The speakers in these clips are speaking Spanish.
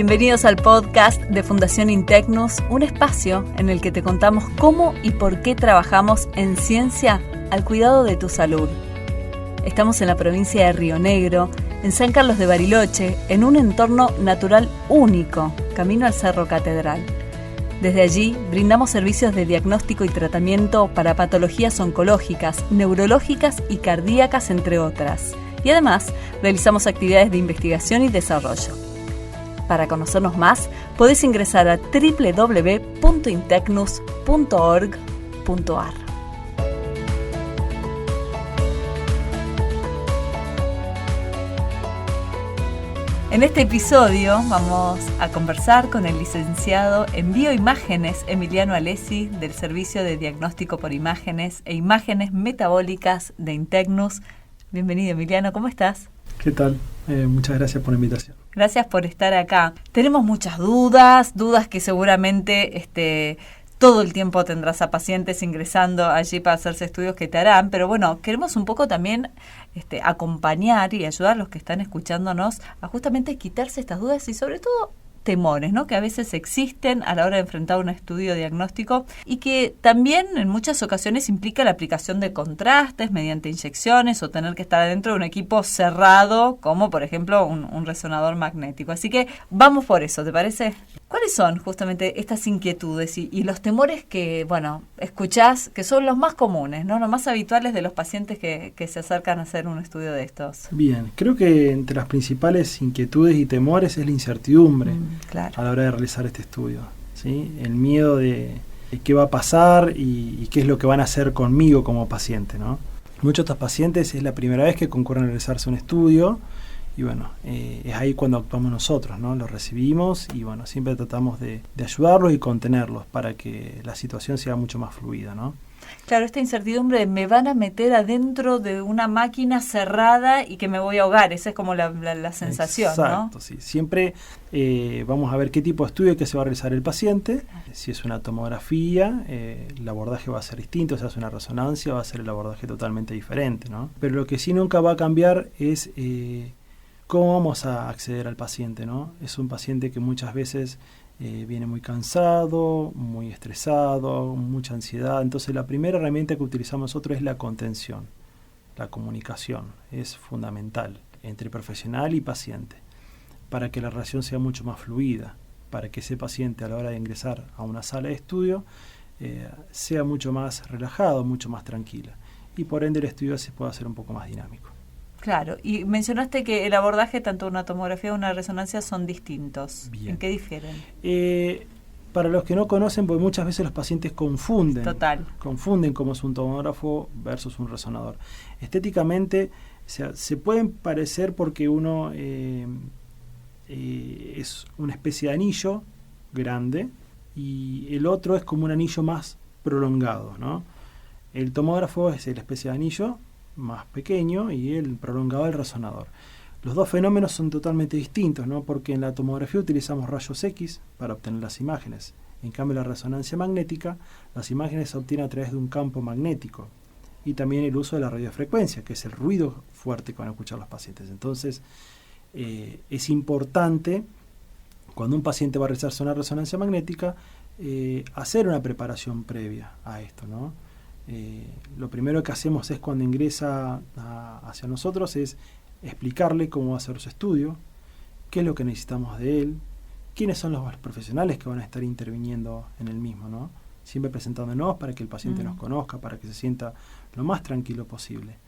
Bienvenidos al podcast de Fundación Intecnus, un espacio en el que te contamos cómo y por qué trabajamos en ciencia al cuidado de tu salud. Estamos en la provincia de Río Negro, en San Carlos de Bariloche, en un entorno natural único, camino al Cerro Catedral. Desde allí brindamos servicios de diagnóstico y tratamiento para patologías oncológicas, neurológicas y cardíacas, entre otras. Y además realizamos actividades de investigación y desarrollo. Para conocernos más, podés ingresar a www.intecnus.org.ar. En este episodio vamos a conversar con el licenciado en Bioimágenes Emiliano Alessi del Servicio de Diagnóstico por Imágenes e Imágenes Metabólicas de Intecnus. Bienvenido, Emiliano, ¿cómo estás? ¿Qué tal? Muchas gracias por la invitación. Gracias por estar acá. Tenemos muchas dudas que seguramente todo el tiempo tendrás a pacientes ingresando allí para hacerse estudios que te harán, pero bueno, queremos un poco también acompañar y ayudar a los que están escuchándonos a justamente quitarse estas dudas y sobre todo temores, ¿no? Que a veces existen a la hora de enfrentar un estudio diagnóstico y que también en muchas ocasiones implica la aplicación de contrastes mediante inyecciones o tener que estar dentro de un equipo cerrado, como por ejemplo un resonador magnético. Así que vamos por eso, ¿te parece? ¿Cuáles son justamente estas inquietudes y los temores que, bueno, escuchás, que son los más comunes, ¿no? Los más habituales de los pacientes que se acercan a hacer un estudio de estos? Bien, creo que entre las principales inquietudes y temores es la incertidumbre claro. A la hora de realizar este estudio, ¿sí? El miedo de qué va a pasar y qué es lo que van a hacer conmigo como paciente, ¿no? Muchos de estos pacientes es la primera vez que concurren a realizarse un estudio. Y bueno, es ahí cuando actuamos nosotros, ¿no? Los recibimos y bueno, siempre tratamos de ayudarlos y contenerlos para que la situación sea mucho más fluida, ¿no? Claro, esta incertidumbre de me van a meter adentro de una máquina cerrada y que me voy a ahogar, esa es como la sensación, exacto, ¿no? Sí. Siempre vamos a ver qué tipo de estudio que se va a realizar el paciente. Si es una tomografía, el abordaje va a ser distinto, si es una resonancia, va a ser el abordaje totalmente diferente, ¿no? Pero lo que sí nunca va a cambiar es cómo vamos a acceder al paciente, ¿no? Es un paciente que muchas veces viene muy cansado, muy estresado, mucha ansiedad. Entonces la primera herramienta que utilizamos nosotros es la contención, la comunicación. Es fundamental entre profesional y paciente para que la relación sea mucho más fluida, para que ese paciente a la hora de ingresar a una sala de estudio sea mucho más relajado, mucho más tranquila y por ende el estudio se pueda hacer un poco más dinámico. Claro, y mencionaste que el abordaje, tanto una tomografía como una resonancia, son distintos. Bien. ¿En qué difieren? Para los que no conocen, porque muchas veces los pacientes confunden cómo es un tomógrafo versus un resonador. Estéticamente, o sea, se pueden parecer porque uno es una especie de anillo grande y el otro es como un anillo más prolongado, ¿no? El tomógrafo es la especie de anillo más pequeño y el prolongado del resonador. Los dos fenómenos son totalmente distintos, ¿no? Porque en la tomografía utilizamos rayos X para obtener las imágenes. En cambio, la resonancia magnética, las imágenes se obtienen a través de un campo magnético y también el uso de la radiofrecuencia, que es el ruido fuerte que van a escuchar los pacientes. Entonces, es importante, cuando un paciente va a realizarse una resonancia magnética, hacer una preparación previa a esto, ¿no? Lo primero que hacemos es cuando ingresa hacia nosotros es explicarle cómo va a ser su estudio, qué es lo que necesitamos de él, quiénes son los profesionales que van a estar interviniendo en el mismo, ¿no? Siempre presentándonos para que el paciente nos conozca, para que se sienta lo más tranquilo posible.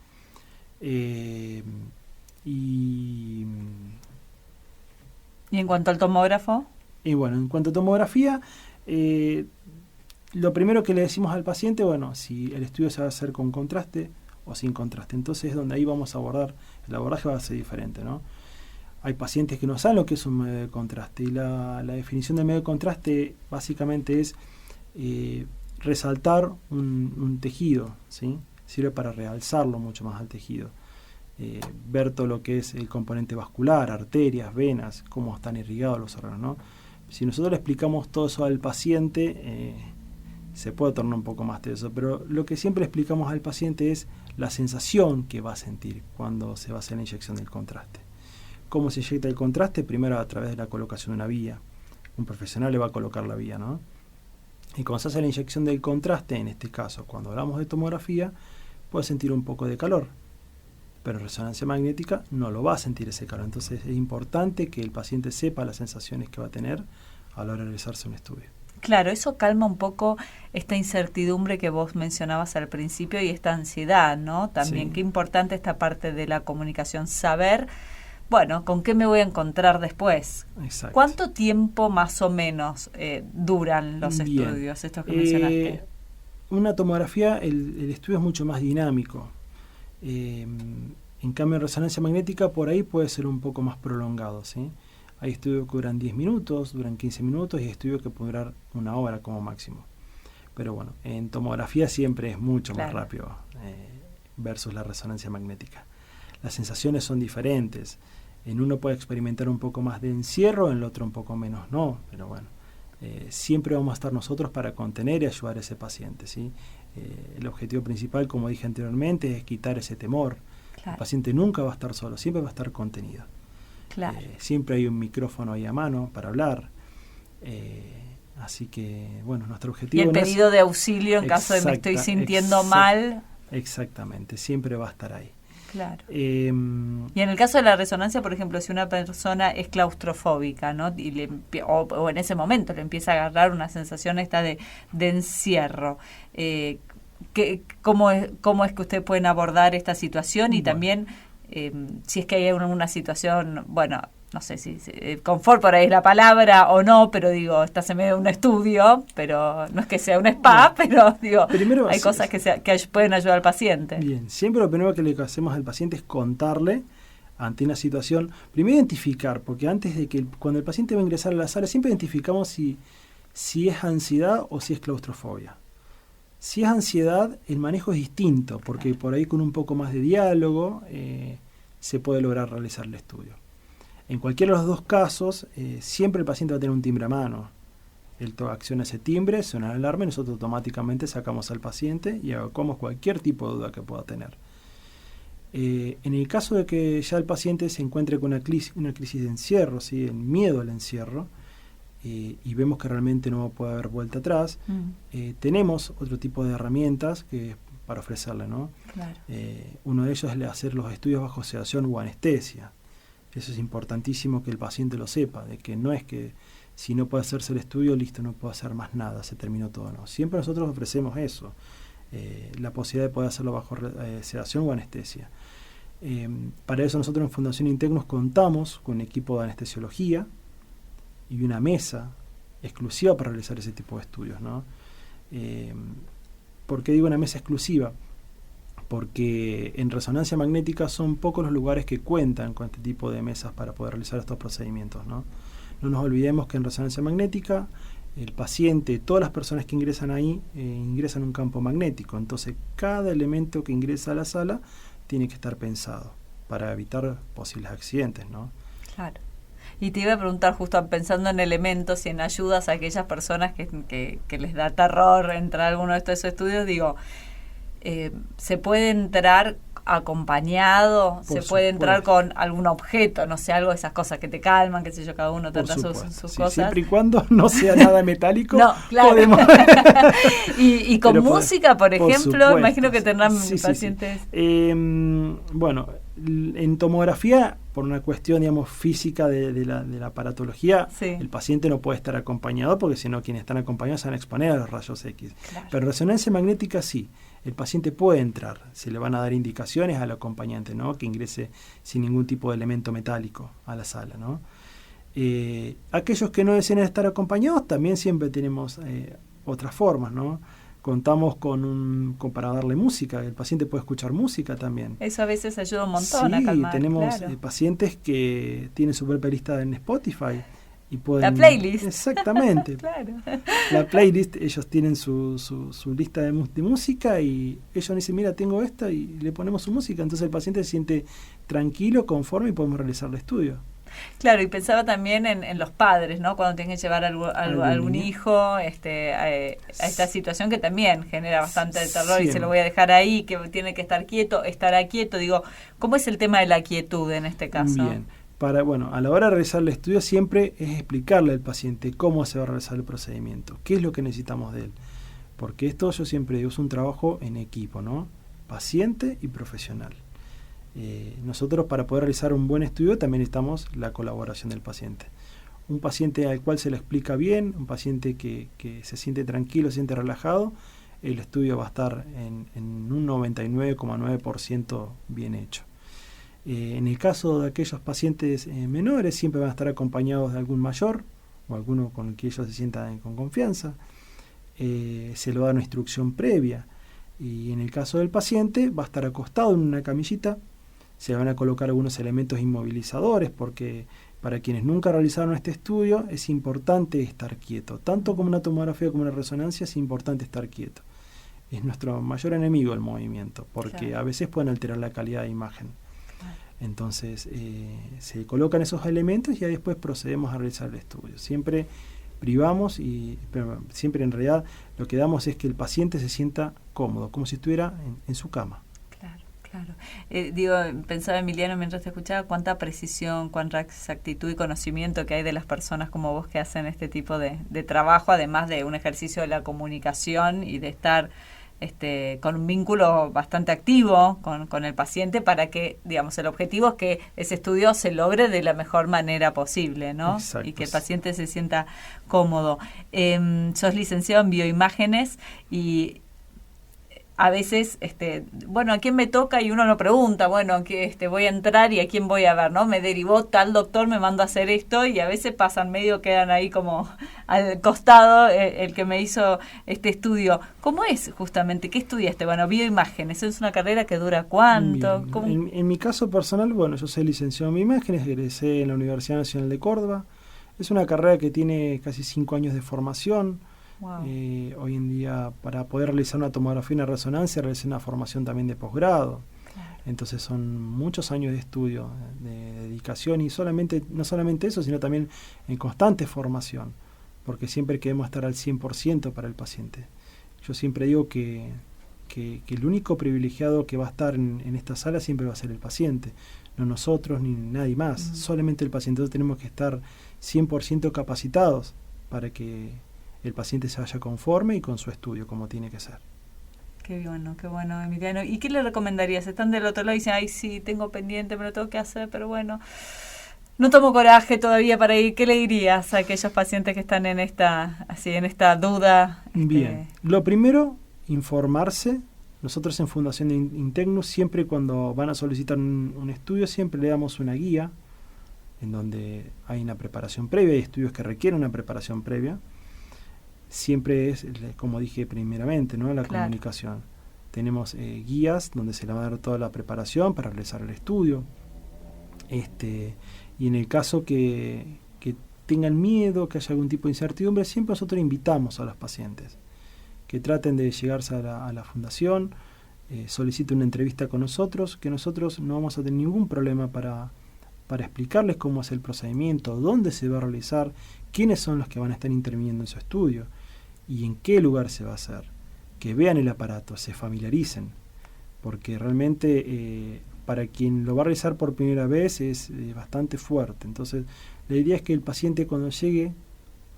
¿Y en cuanto al tomógrafo? Y bueno, en cuanto a tomografía, lo primero que le decimos al paciente, bueno, si el estudio se va a hacer con contraste o sin contraste. Entonces es donde ahí vamos a abordar, el abordaje va a ser diferente, ¿no? Hay pacientes que no saben lo que es un medio de contraste y la definición del medio de contraste básicamente es resaltar un tejido, ¿sí? Sirve para realzarlo mucho más al tejido. Ver todo lo que es el componente vascular, arterias, venas, cómo están irrigados los órganos, ¿no? Si nosotros le explicamos todo eso al paciente, se puede tornar un poco más tenso, pero lo que siempre explicamos al paciente es la sensación que va a sentir cuando se va a hacer la inyección del contraste. ¿Cómo se inyecta el contraste? Primero a través de la colocación de una vía. Un profesional le va a colocar la vía, ¿no? Y cuando se hace la inyección del contraste, en este caso, cuando hablamos de tomografía, puede sentir un poco de calor, pero en resonancia magnética no lo va a sentir ese calor. Entonces es importante que el paciente sepa las sensaciones que va a tener a la hora de realizarse un estudio. Claro, eso calma un poco esta incertidumbre que vos mencionabas al principio y esta ansiedad, ¿no? También, Sí. qué importante esta parte de la comunicación, saber, bueno, con qué me voy a encontrar después. Exacto. ¿Cuánto tiempo más o menos duran los Bien. estudios, estos que mencionaste? Una tomografía, el estudio es mucho más dinámico. En cambio, en resonancia magnética, por ahí puede ser un poco más prolongado, ¿sí? Hay estudios que duran 10 minutos, duran 15 minutos y hay estudios que pueden durar 1 hora como máximo. Pero bueno, en tomografía siempre es mucho más rápido versus la resonancia magnética. Las sensaciones son diferentes. En uno puede experimentar un poco más de encierro, en el otro un poco menos no, pero bueno. Siempre vamos a estar nosotros para contener y ayudar a ese paciente, ¿sí? El objetivo principal, como dije anteriormente, es quitar ese temor. Claro. El paciente nunca va a estar solo, siempre va a estar contenido. Claro. Siempre hay un micrófono ahí a mano para hablar. Así que, bueno, nuestro objetivo... Y el pedido de auxilio en caso de me estoy sintiendo mal. Exactamente, siempre va a estar ahí. Claro. Y en el caso de la resonancia, por ejemplo, si una persona es claustrofóbica, ¿no? Y o en ese momento le empieza a agarrar una sensación esta de encierro, ¿cómo es que ustedes pueden abordar esta situación? Y también, si es que hay una situación, bueno, no sé si confort por ahí es la palabra o no, pero digo, estás en medio de un estudio, pero no es que sea un spa, pero digo, primero, hay cosas que pueden ayudar al paciente. Bien, siempre lo primero que le hacemos al paciente es contarle ante una situación, primero identificar, porque antes de que cuando el paciente va a ingresar a la sala, siempre identificamos si es ansiedad o si es claustrofobia. Si es ansiedad, el manejo es distinto, porque por ahí con un poco más de diálogo se puede lograr realizar el estudio. En cualquiera de los dos casos, siempre el paciente va a tener un timbre a mano. Él acciona ese timbre, suena la alarma y nosotros automáticamente sacamos al paciente y evacuamos cualquier tipo de duda que pueda tener. En el caso de que ya el paciente se encuentre con una crisis de encierro, ¿sí? El miedo al encierro, y vemos que realmente no puede haber vuelta atrás, tenemos otro tipo de herramientas para ofrecerle, ¿no? Claro. Uno de ellos es hacer los estudios bajo sedación o anestesia. Eso es importantísimo que el paciente lo sepa, de que no es que si no puede hacerse el estudio, listo, no puedo hacer más nada, se terminó todo, no. Siempre nosotros ofrecemos eso, la posibilidad de poder hacerlo bajo sedación o anestesia. Para eso nosotros en Fundación Intecnus contamos con un equipo de anestesiología y una mesa exclusiva para realizar ese tipo de estudios, ¿no? ¿Por qué digo una mesa exclusiva? Porque en resonancia magnética son pocos los lugares que cuentan con este tipo de mesas para poder realizar estos procedimientos, ¿no? No nos olvidemos que en resonancia magnética el paciente, todas las personas que ingresan ahí, ingresan en un campo magnético. Entonces cada elemento que ingresa a la sala tiene que estar pensado para evitar posibles accidentes, ¿no? Claro. Y te iba a preguntar, justo pensando en elementos y en ayudas a aquellas personas que les da terror entrar a alguno de estos estudios, digo... ¿se puede entrar acompañado? ¿Se puede entrar con algún objeto? No sé, algo de esas cosas que te calman, qué sé yo, cada uno trata sus cosas. Siempre y cuando no sea nada metálico, no, claro. Podemos... y con música, por ejemplo, imagino que tendrán pacientes... Bueno, en tomografía, por una cuestión, digamos, física de la aparatología, el paciente no puede estar acompañado, porque si no, quienes están acompañados se van a exponer a los rayos X. Claro. Pero en resonancia magnética sí. El paciente puede entrar, se le van a dar indicaciones al acompañante, ¿no? Que ingrese sin ningún tipo de elemento metálico a la sala, ¿no? Aquellos que no deseen estar acompañados, también siempre tenemos otras formas, ¿no? Contamos para darle música, el paciente puede escuchar música también. Eso a veces ayuda un montón a calmar. Sí, tenemos pacientes que tienen su propia lista en Spotify. Y pueden, la playlist. Exactamente. Claro. La playlist, ellos tienen su lista de música y ellos dicen, mira, tengo esta y le ponemos su música. Entonces el paciente se siente tranquilo, conforme y podemos realizar el estudio. Claro, y pensaba también en los padres, ¿no? Cuando tienen que llevar algún hijo a esta situación que también genera bastante terror y se lo voy a dejar ahí, que tiene que estar quieto, estará quieto. Digo, ¿cómo es el tema de la quietud en este caso? Bien. a la hora de realizar el estudio siempre es explicarle al paciente cómo se va a realizar el procedimiento, qué es lo que necesitamos de él. Porque esto, yo siempre digo, es un trabajo en equipo, ¿no? Paciente y profesional. Nosotros, para poder realizar un buen estudio, también necesitamos la colaboración del paciente. Un paciente al cual se le explica bien, un paciente que se siente tranquilo, se siente relajado, el estudio va a estar en un 99,9% bien hecho. En el caso de aquellos pacientes menores, siempre van a estar acompañados de algún mayor o alguno con el que ellos se sientan con confianza. Se le va a dar una instrucción previa. Y en el caso del paciente, va a estar acostado en una camillita. Se van a colocar algunos elementos inmovilizadores, porque para quienes nunca realizaron este estudio es importante estar quieto. Tanto como una tomografía como una resonancia es importante estar quieto. Es nuestro mayor enemigo el movimiento, porque a veces pueden alterar la calidad de imagen. Entonces se colocan esos elementos y ya después procedemos a realizar el estudio. Siempre privamos pero siempre en realidad lo que damos es que el paciente se sienta cómodo, como si estuviera en su cama. Claro. Pensaba, Emiliano, mientras te escuchaba, cuánta precisión, cuánta exactitud y conocimiento que hay de las personas como vos que hacen este tipo de trabajo, además de un ejercicio de la comunicación y de estar con un vínculo bastante activo con el paciente para que, digamos, el objetivo es que ese estudio se logre de la mejor manera posible, ¿no? Exacto. Y que el paciente se sienta cómodo. Sos licenciado en bioimágenes y a veces, ¿a quién me toca? Y uno no pregunta, que voy a entrar y a quién voy a ver, ¿no? Me derivó tal doctor, me mandó a hacer esto, y a veces quedan ahí como al costado el que me hizo este estudio. ¿Cómo es justamente? ¿Qué estudiaste? Bioimágenes, ¿es una carrera que dura cuánto? En mi caso personal, yo soy licenciado en bioimágenes, egresé en la Universidad Nacional de Córdoba. Es una carrera que tiene casi 5 años de formación. Wow. Hoy en día, para poder realizar una tomografía y una resonancia, realicé una formación también de posgrado. Claro. Entonces son muchos años de estudio, de dedicación, y no solamente eso, sino también en constante formación, porque siempre queremos estar al 100% para el paciente. Yo siempre digo que el único privilegiado que va a estar en esta sala siempre va a ser el paciente, no nosotros ni nadie más, solamente el paciente. Entonces tenemos que estar 100% capacitados para que el paciente se vaya conforme y con su estudio como tiene que ser. Qué bueno, Emiliano. ¿Y qué le recomendarías? Están del otro lado y dicen, ay, sí, tengo pendiente, me lo tengo que hacer, pero no tomo coraje todavía para ir. ¿Qué le dirías a aquellos pacientes que están en esta duda? Bien, lo primero, informarse. Nosotros en Fundación Integnus, siempre cuando van a solicitar un estudio, siempre le damos una guía en donde hay una preparación previa, hay estudios que requieren una preparación previa. Siempre es, como dije primeramente, ¿no? La comunicación. Tenemos guías donde se le va a dar toda la preparación para realizar el estudio. Y en el caso que tengan miedo, que haya algún tipo de incertidumbre, siempre nosotros invitamos a los pacientes que traten de llegarse a la fundación, soliciten una entrevista con nosotros, que nosotros no vamos a tener ningún problema para explicarles cómo es el procedimiento, dónde se va a realizar, quiénes son los que van a estar interviniendo en su estudio y en qué lugar se va a hacer. Que vean el aparato, se familiaricen, porque realmente para quien lo va a realizar por primera vez es bastante fuerte. Entonces la idea es que el paciente, cuando llegue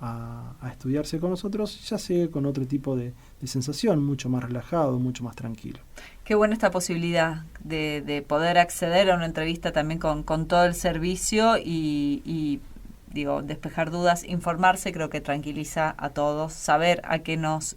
a estudiarse con nosotros, ya llegue con otro tipo de sensación, mucho más relajado, mucho más tranquilo. Qué buena esta posibilidad de poder acceder a una entrevista también con todo el servicio y despejar dudas, informarse. Creo que tranquiliza a todos, saber a qué nos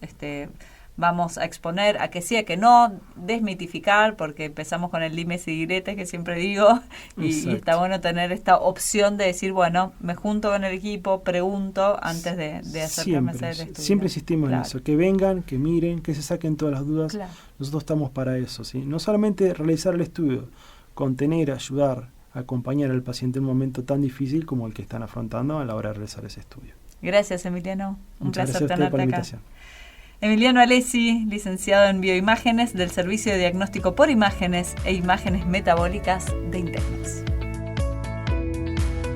vamos a exponer, a que sí, a que no, desmitificar, porque empezamos con el dimes y diretes que siempre digo, y está bueno tener esta opción de decir, me junto con el equipo, pregunto antes de acercarme a hacer el estudio. Siempre insistimos en eso, que vengan, que miren, que se saquen todas las dudas. Claro. Nosotros estamos para eso, ¿sí? No solamente realizar el estudio, contener, ayudar, acompañar al paciente en un momento tan difícil como el que están afrontando a la hora de realizar ese estudio. Gracias, Emiliano. Muchas placer tenerte por la invitación. Emiliano Alessi, licenciado en Bioimágenes del Servicio de Diagnóstico por Imágenes e Imágenes Metabólicas de Integnus.